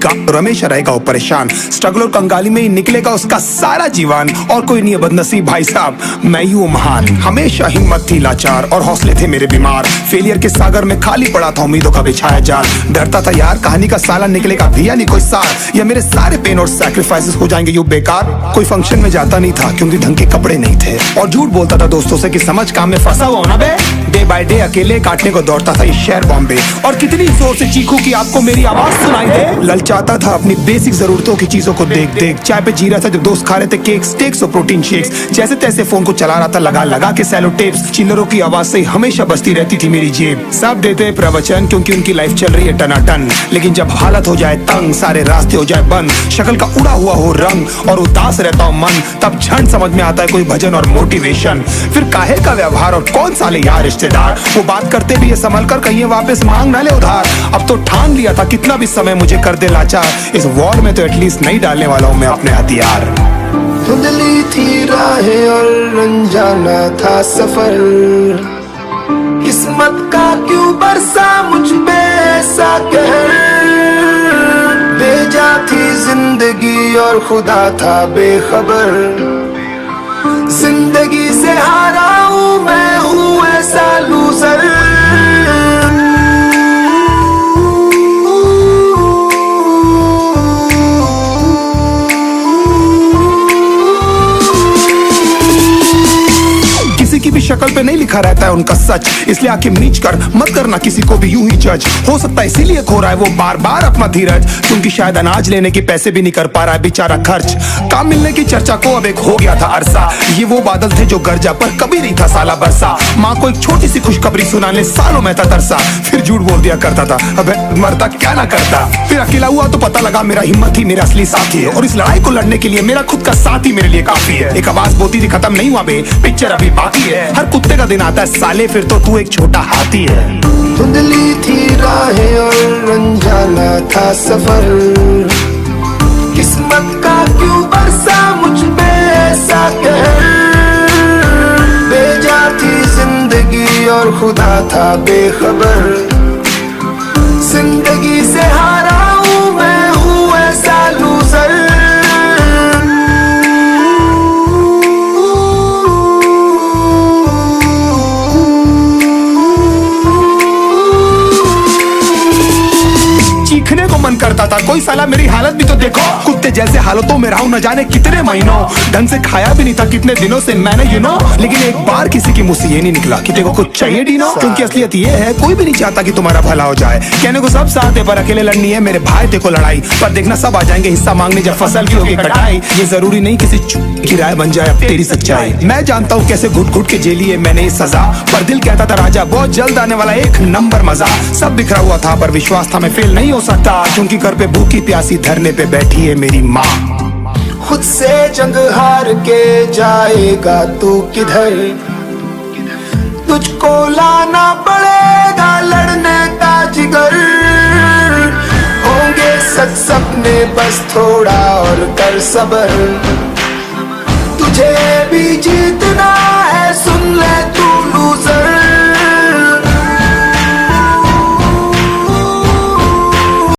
का, और हमेशा रहेगा वो परेशान। स्ट्रगल और कंगाली में ही निकलेगा उसका सारा जीवन, और कोई नहीं है बदनसीब भाई साहब, मैं ही हूँ महान। हमेशा हिम्मत थी लाचार और हौसले थे मेरे बीमार, फेलियर के सागर में खाली पड़ा था उम्मीदों का बिछाया जाल। डरता था यार कहानी का साला निकलेगा भी या नहीं कोई सार, या मेरे सारे पेन और सैक्रिफाइसेस हो जाएंगे यूं बेकार। कोई फंक्शन में जाता नहीं था क्योंकि ढंग के कपड़े नहीं थे, और झूठ बोलता था दोस्तों से कि समझ काम में फंसा हुआ ना बे। डे बाय डे अकेले काटने को दौड़ता था ये शहर बॉम्बे, और कितनी जोर से चीखूं कि आपको मेरी आवाज सुनाई दे। ललचाता था अपनी बेसिक जरूरतों की चीजों को देख देख, चाय पे जी रहा था जब दोस्त खा रहे थे केक स्टेक्स और प्रोटीन शेक्स। जैसे तैसे फोन को चला रहा था लगा लगा के सैलो टेप्स, चिल्लरों की आवाज से हमेशा बजती रहती थी मेरी जेब। सब देते प्रवचन क्योंकि उनकी लाइफ चल रही है टनाटन, लेकिन जब हालत हो जाए तंग, सारे रास्ते हो जाए बंद, शक्ल का उड़ा हुआ हो रंग और उदास रहता हो मन, तब क्षण समझ में आता है कोई भजन और मोटिवेशन। फिर काहे का व्यवहार और कौन साले यार रिश्तेदार, वो बात करते भी ये संभल कर कहीं वापस मांग ना ले उधार। अब तो ठान लिया था कितना भी समय मुझे कर दे लाचार, इस वॉर में तो एटलीस्ट नहीं डालने वाला हूँ मैं अपने हथियार। धुंधली थी राहें और अनजाना था सफर, किस्मत का क्यों बरसा मुझ पे ऐसा कहर। बेजा थी जिंदगी और खुदा था बेखबर, जिंदगी से हारा हूँ मैं हूँ ऐसा लूजर। किसी की भी शक्ल पे नहीं लिखा रहता है उनका सच, इसलिए आंखें मीच कर मत करना किसी को भी यूं ही जज। हो सकता है इसीलिए खो रहा है वो बार बार अपना धीरज, क्योंकि शायद अनाज लेने के पैसे भी नहीं कर पा रहा है बेचारा खर्च। काम मिलने की चर्चा को अब एक हो गया था अरसा, ये वो बादल थे जो गरजा पर कभी नहीं था साला बरसा। माँ को एक छोटी सी खुशखबरी सुनाने सालों में था तरसा, फिर झूठ बोल दिया करता था अबे मरता क्या ना करता। फिर अकेला हुआ तो पता लगा मेरा हिम्मत ही मेरा असली साथी है, और इस लड़ाई को लड़ने के लिए मेरा खुद का साथ ही मेरे लिए काफी है। एक आवाज बोलती थी खत्म नहीं हुआ बे, पिक्चर अभी बाकी है। हर कुत्ते का दिन आता है साले, फिर तो तू एक छोटा हाथी है। धुंधली थी राहें और अनजाना था सफर, किस्मत का क्यों बरसा मुझ पे ऐसा कहर। बेजा थी जिंदगी और खुदा था बेखबर, जिंदगी से हारा हूँ मैं हूँ ऐसा लूजर। चीखने को मन करता था, कोई साला मेरी हालत भी तो देखो। कुत्ते जैसे हालतों में रहा हूं न जाने कितने महीनों, ढंग से खाया भी नहीं था कितने दिनों से मैंने लेकिन एक बार किसी की मुंह से ये नहीं निकला कि तेरे को कुछ चाहिए डीनो। क्योंकि असलियत ये है कोई भी नहीं चाहता कि तुम्हारा भला हो जाए। कहने को सब साथ है पर अकेले लड़नी है मेरे भाई तेरे को लड़ाई, पर देखना सब आ जाएंगे हिस्सा मांगने जब फसल की होगी कटाई। ये जरूरी नहीं किसी की राय बन जाए अब तेरी सच्चाई। मैं जानता हूँ कैसे घुट घुट के झेली है मैंने ये सजा, पर दिल कहता था राजा बहुत जल्द आने वाला एक नंबर मजा। सब बिखरा हुआ था पर विश्वास था मैं फेल नहीं हो सकता, क्योंकि घर पे भूखी प्यासी धरने पे बैठी है मेरी माँ। खुद से जंग हार के जाएगा तू किधर, तुझको लाना पड़ेगा लड़ने का जिगर। होंगे सच सपने बस थोड़ा और कर सबर, तुझे भी जीतना है सुन ले तू लूजर।